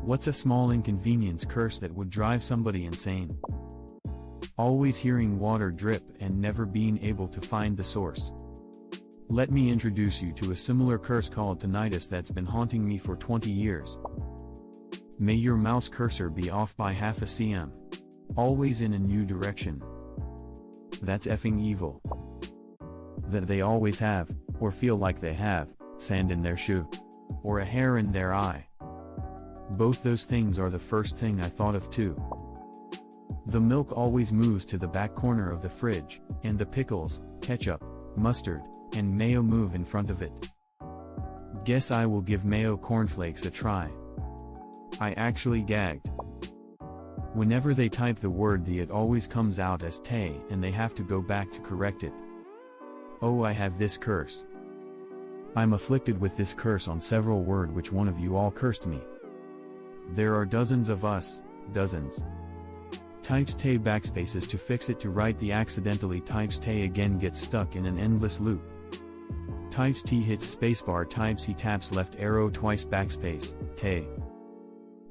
What's a small inconvenience curse that would drive somebody insane? Always hearing water drip and never being able to find the source. Let me introduce you to a similar curse called tinnitus that's been haunting me for 20 years. May your mouse cursor be off by half a cm. Always in a new direction. That's effing evil. That they always have, or feel like they have, sand in their shoe. Or a hair in their eye. Both those things are the first thing I thought of too. The milk always moves to the back corner of the fridge, and the pickles, ketchup, mustard, and mayo move in front of it. Guess I will give mayo cornflakes a try. I actually gagged. Whenever they type the word "the" it always comes out as "tay" and they have to go back to correct it. Oh, I have this curse. I'm afflicted with this curse on several words. Which one of you all cursed me? There are dozens of us, dozens. Types "tay" backspaces to fix it, to write the accidentally types "tay" again, gets stuck in an endless loop. Types "t" hits spacebar, types "he" taps left arrow twice backspace, "tay."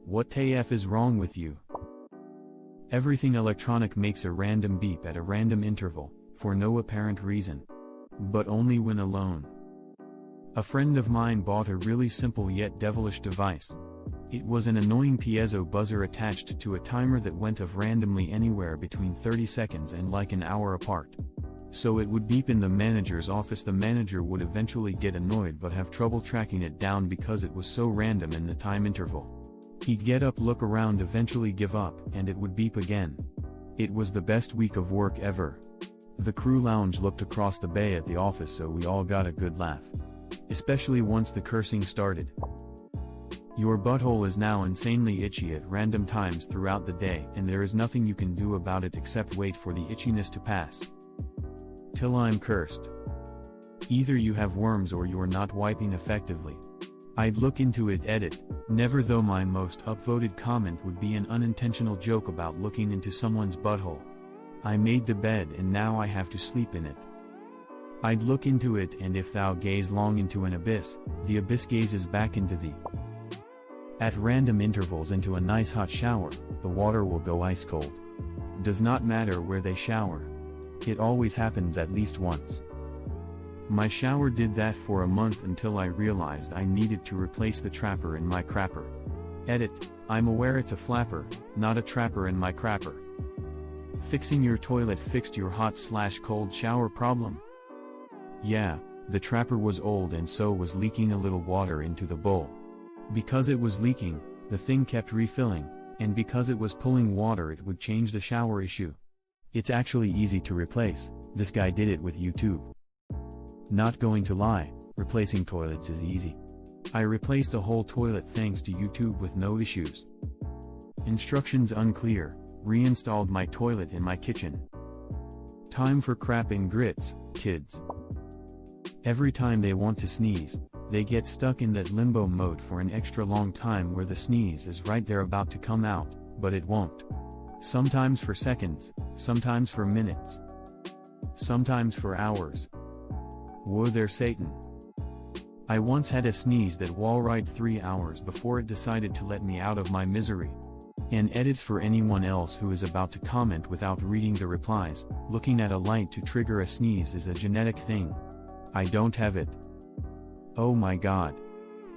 What "tay" f is wrong with you? Everything electronic makes a random beep at a random interval, for no apparent reason. But only when alone. A friend of mine bought a really simple yet devilish device. It was an annoying piezo buzzer attached to a timer that went off randomly anywhere between 30 seconds and like an hour apart. So it would beep in the manager's office. The manager would eventually get annoyed but have trouble tracking it down because it was so random in the time interval. He'd get up, look around, eventually give up, and it would beep again. It was the best week of work ever. The crew lounge looked across the bay at the office, so we all got a good laugh. Especially once the cursing started. Your butthole is now insanely itchy at random times throughout the day, and there is nothing you can do about it except wait for the itchiness to pass. Till I'm cursed. Either you have worms or you're not wiping effectively. I'd look into it. Edit. Never, though my most upvoted comment would be an unintentional joke about looking into someone's butthole. I made the bed and now I have to sleep in it. I'd look into it, and if thou gaze long into an abyss, the abyss gazes back into thee. At random intervals into a nice hot shower, the water will go ice cold. Does not matter where they shower. It always happens at least once. My shower did that for a month until I realized I needed to replace the trapper in my crapper. Edit. I'm aware it's a flapper, not a trapper in my crapper. Fixing your toilet fixed your hot/cold shower problem? Yeah, the trapper was old and so was leaking a little water into the bowl. Because it was leaking, the thing kept refilling, and because it was pulling water it would change the shower issue. It's actually easy to replace. This guy did it with YouTube. Not going to lie, replacing toilets is easy. I replaced a whole toilet thanks to YouTube with no issues. Instructions unclear, reinstalled my toilet in my kitchen. Time for crap and grits, kids. Every time they want to sneeze, they get stuck in that limbo mode for an extra long time where the sneeze is right there about to come out, but it won't. Sometimes for seconds, sometimes for minutes. Sometimes for hours. Whoa there, Satan. I once had a sneeze that wall right 3 hours before it decided to let me out of my misery. And edit for anyone else who is about to comment without reading the replies, looking at a light to trigger a sneeze is a genetic thing. I don't have it. Oh my god.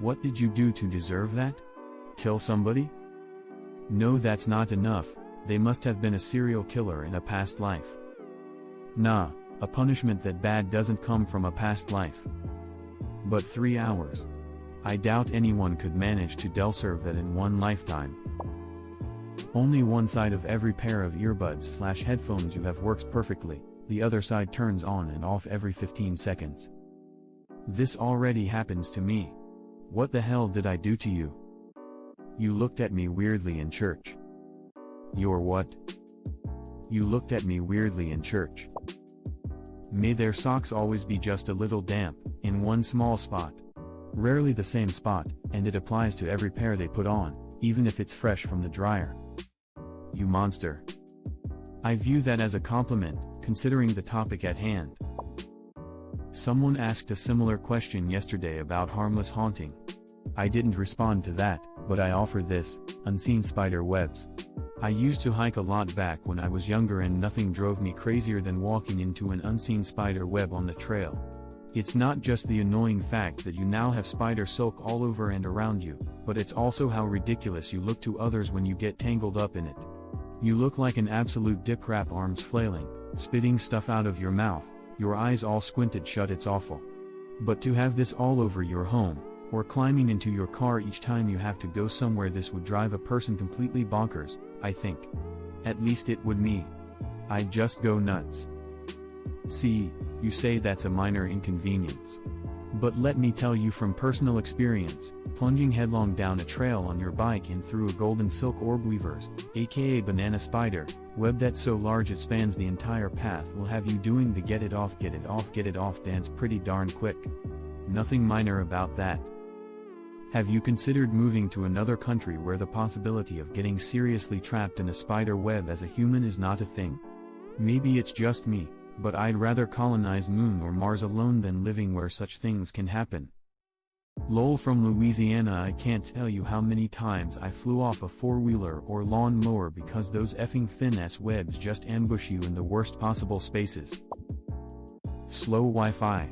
What did you do to deserve that? Kill somebody? No, that's not enough, they must have been a serial killer in a past life. Nah, a punishment that bad doesn't come from a past life. But 3 hours. I doubt anyone could manage to delserve that in one lifetime. Only one side of every pair of earbuds/headphones you have works perfectly, the other side turns on and off every 15 seconds. This already happens to me. What the hell did I do to you? You looked at me weirdly in church. You're what? You looked at me weirdly in church. May their socks always be just a little damp, in one small spot. Rarely the same spot, and it applies to every pair they put on, even if it's fresh from the dryer. You monster. I view that as a compliment, considering the topic at hand. Someone asked a similar question yesterday about harmless haunting. I didn't respond to that, but I offer this, unseen spider webs. I used to hike a lot back when I was younger and nothing drove me crazier than walking into an unseen spider web on the trail. It's not just the annoying fact that you now have spider silk all over and around you, but it's also how ridiculous you look to others when you get tangled up in it. You look like an absolute dip crap, arms flailing, spitting stuff out of your mouth, your eyes all squinted shut. It's awful. But to have this all over your home, or climbing into your car each time you have to go somewhere, this would drive a person completely bonkers, I think. At least it would me. I'd just go nuts. See, you say that's a minor inconvenience. But let me tell you from personal experience, plunging headlong down a trail on your bike and through a golden silk orb weaver's, aka banana spider, web that's so large it spans the entire path will have you doing the get it off dance pretty darn quick. Nothing minor about that. Have you considered moving to another country where the possibility of getting seriously trapped in a spider web as a human is not a thing? Maybe it's just me, but I'd rather colonize Moon or Mars alone than living where such things can happen. Lol from Louisiana. I can't tell you how many times I flew off a four-wheeler or lawn mower because those effing thin-ass webs just ambush you in the worst possible spaces. Slow Wi-Fi.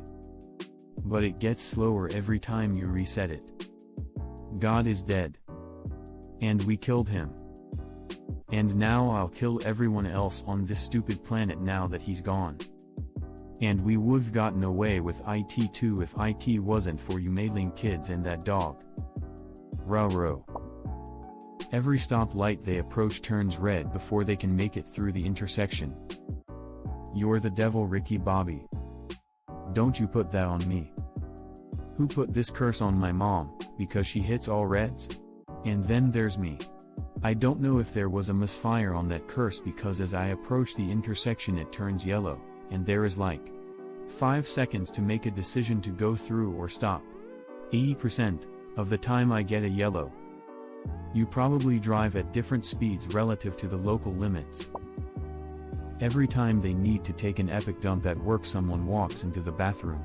But it gets slower every time you reset it. God is dead. And we killed him. And now I'll kill everyone else on this stupid planet now that he's gone. And we would've gotten away with IT too if IT wasn't for you meddling kids and that dog. Row. Every stoplight they approach turns red before they can make it through the intersection. You're the devil, Ricky Bobby. Don't you put that on me. Who put this curse on my mom, because she hits all reds? And then there's me. I don't know if there was a misfire on that curse because as I approach the intersection it turns yellow, and there is like 5 seconds to make a decision to go through or stop. 80% of the time I get a yellow. You probably drive at different speeds relative to the local limits. Every time they need to take an epic dump at work someone walks into the bathroom.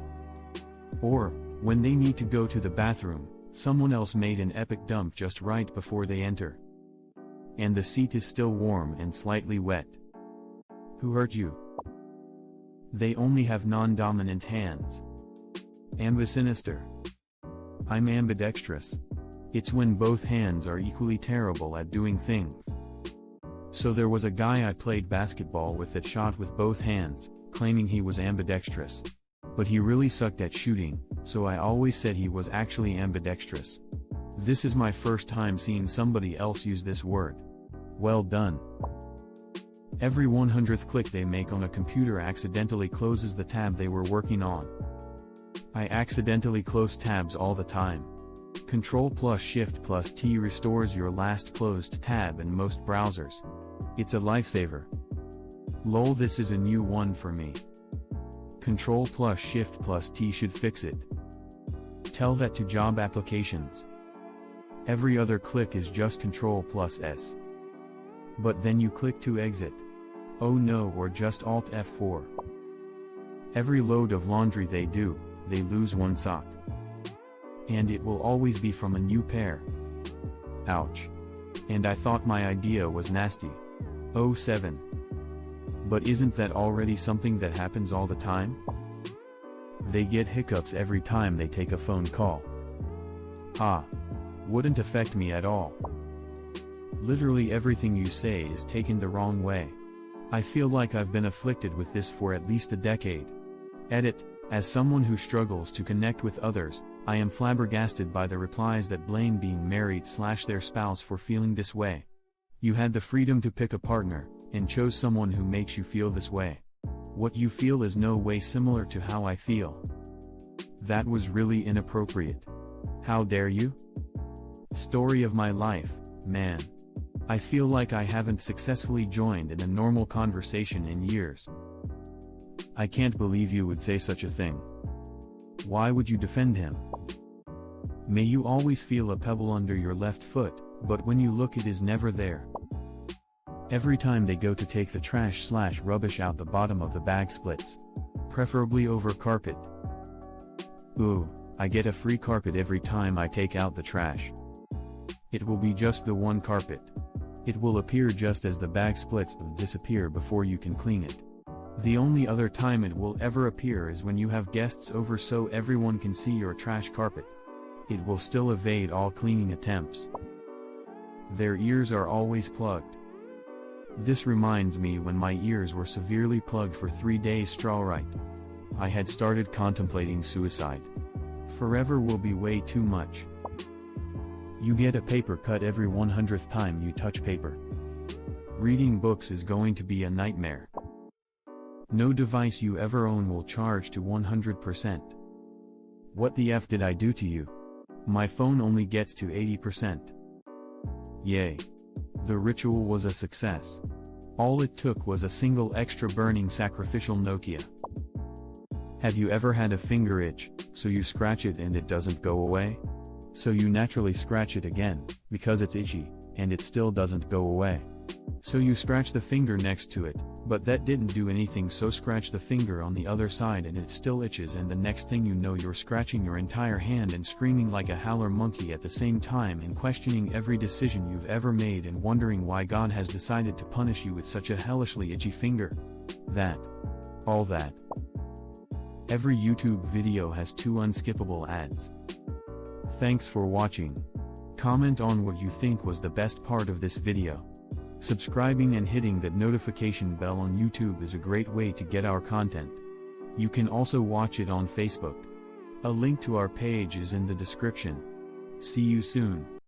Or, when they need to go to the bathroom, someone else made an epic dump just right before they enter. And the seat is still warm and slightly wet. Who hurt you? They only have non-dominant hands. Ambisinister. I'm ambidextrous. It's when both hands are equally terrible at doing things. So there was a guy I played basketball with that shot with both hands, claiming he was ambidextrous. But he really sucked at shooting, so I always said he was actually ambidextrous. This is my first time seeing somebody else use this word. Well done. Every 100th click they make on a computer accidentally closes the tab they were working on. I accidentally close tabs all the time. Ctrl+Shift+T restores your last closed tab in most browsers. It's a lifesaver. Lol, this is a new one for me. Ctrl+Shift+T should fix it. Tell that to job applications. Every other click is just Ctrl+S. But then you click to exit. Oh no, or just Alt F4. Every load of laundry they do, they lose one sock. And it will always be from a new pair. Ouch. And I thought my idea was nasty. 07. But isn't that already something that happens all the time? They get hiccups every time they take a phone call. Wouldn't affect me at all. Literally everything you say is taken the wrong way. I feel like I've been afflicted with this for at least a decade. Edit, as someone who struggles to connect with others, I am flabbergasted by the replies that blame being married / their spouse for feeling this way. You had the freedom to pick a partner, and chose someone who makes you feel this way. What you feel is no way similar to how I feel. That was really inappropriate. How dare you? Story of my life, man. I feel like I haven't successfully joined in a normal conversation in years. I can't believe you would say such a thing. Why would you defend him? May you always feel a pebble under your left foot, but when you look it is never there. Every time they go to take the trash / rubbish out, the bottom of the bag splits. Preferably over carpet. Ooh, I get a free carpet every time I take out the trash. It will be just the one carpet. It will appear just as the bag splits and disappear before you can clean it. The only other time it will ever appear is when you have guests over so everyone can see your trash carpet. It will still evade all cleaning attempts. Their ears are always plugged. This reminds me when my ears were severely plugged for 3 days straight. I had started contemplating suicide. Forever will be way too much. You get a paper cut every 100th time you touch paper. Reading books is going to be a nightmare. No device you ever own will charge to 100%. What the F did I do to you? My phone only gets to 80%. Yay. The ritual was a success. All it took was a single extra burning sacrificial Nokia. Have you ever had a finger itch, so you scratch it and it doesn't go away? So you naturally scratch it again, because it's itchy, and it still doesn't go away. So you scratch the finger next to it, but that didn't do anything, so scratch the finger on the other side and it still itches, and the next thing you know you're scratching your entire hand and screaming like a howler monkey at the same time and questioning every decision you've ever made and wondering why God has decided to punish you with such a hellishly itchy finger. All that. Every YouTube video has 2 unskippable ads. Thanks for watching. Comment on what you think was the best part of this video. Subscribing and hitting that notification bell on YouTube is a great way to get our content. You can also watch it on Facebook. A link to our page is in the description. See you soon.